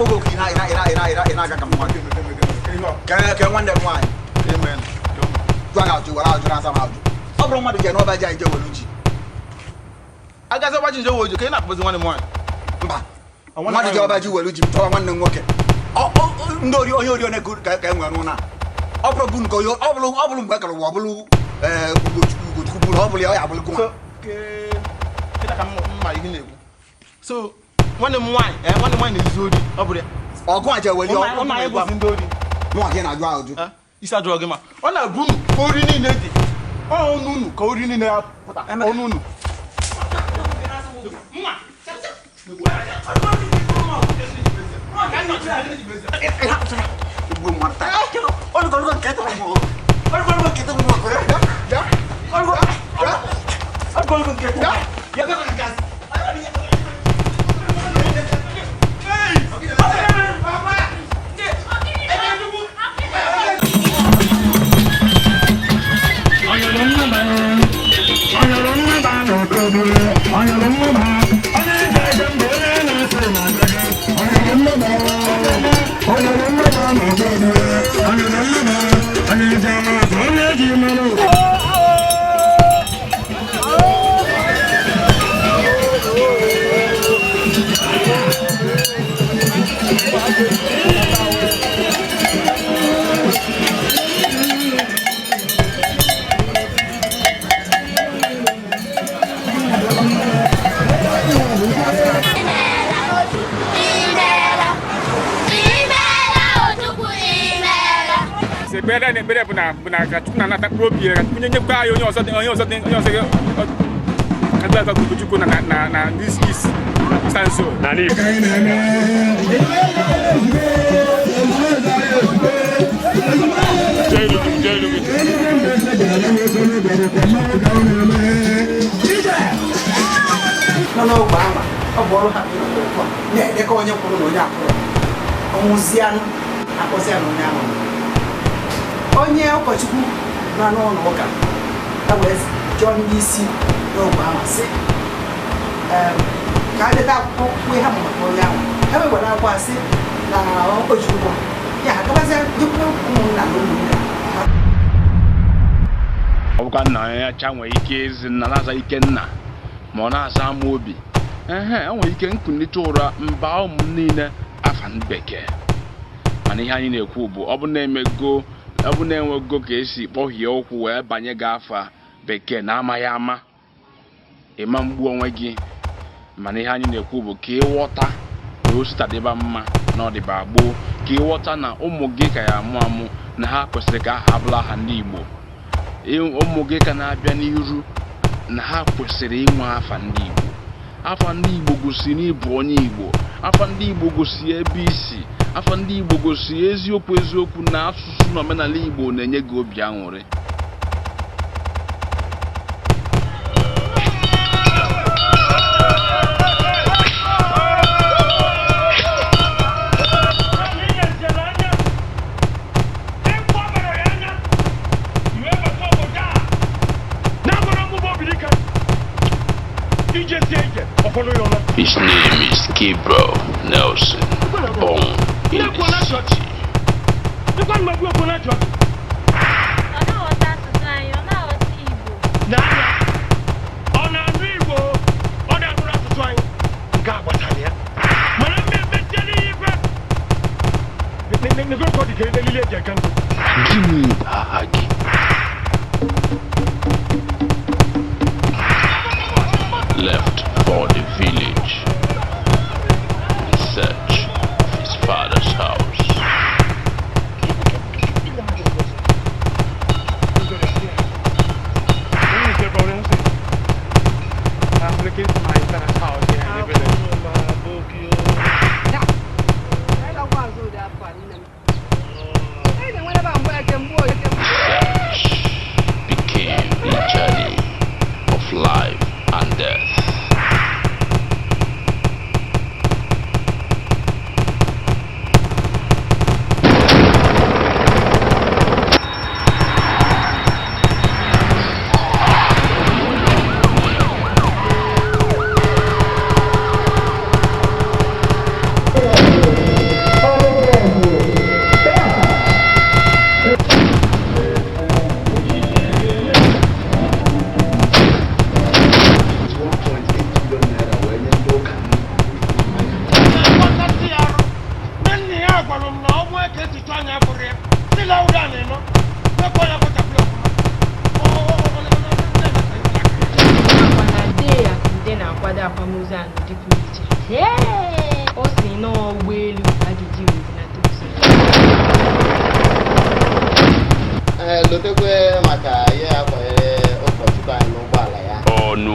go ina come one. Can one them wine. Amen. Run out you out somehow. Obro ma de no ba ja je woluji. Aga se watching je woju ke na pozi one more. Mba. Ma de ba ji woluji to one nwoke. Ndori onye na good ka enwe no na. Obro gun ko yo oblo mba ka lo oblo ugo oblo ya ablo kuma. Okay. Kita kam ma igi na so one wine is zodi obure ogun aje weli o ma ego zindori mo ake na gwa oju isa drug ma o na bunu ko ri ni ne di o nunu ko ri ni na puta o nunu Bere buna ka tuna na ta propie ka kunye kwa yo nyo so ata ka kuchuko na this is stanzo nani jelu no mama oboro ha ko ne ko onye kwuru no ya kwuru onwuzianu akozianu nya onye ụkọchukwu na n'ụlọ ụka ka wee jụọ ndị isi n'ogbe ahụ sị ka a dịta akwụkwọ ihe maka onye ahụ ha wewere akwa sị na ụkọchukwu ya ha gabazie dịkwa ụmụnna na ụmụnne ọ bụkwa nna ya cha nwere ike ezi nna na-aza ike nna ma ọ na-aza ama obi enwere ike nkunite ụra mba ụmụ niile afa ndị bekee mana ihe anyị na-ekwu bụ ọ bụ na-emego ọ bụ na-enwego ka esi kpọhie ụkwụ wee banye gị afa bekee na amaghị ama ịma mgbu onwe gị mana ihe anyị na-ekwu bụ ka ịghọta na o sitadịba mma na ọdịba gboo ka ịghọta na ụmụ gị ka ya amụ na ha kwesịrị ka aha abụla aha ndị Igbo ụmụ gị ka na-abịa n'iru na ha kwesịrị inwe afa ndị Igbo afa ndị Igbo gosi n'ịbụ onye Igbo afa ndị Igbo gosi ebe isi afa ndị Igbo gosi eziokwu na asụsụ na omenala Igbo na-enye gị obi aṅụrị His name is Gabriel Nelson, born in the city. Gini ahagi. Left for the village in search of his father's house. I'm looking for my father's house here in the village. Search became the journey of life and death. na-akwado akwamozu a n'ụdị pụrụ iche. Ọ sị na ụgbọelu a ga-eji wezinata ozu. Lotekwe maka ihe akwanyere ụkọchukwu anyị n'ụgbọala ya. Ọnụ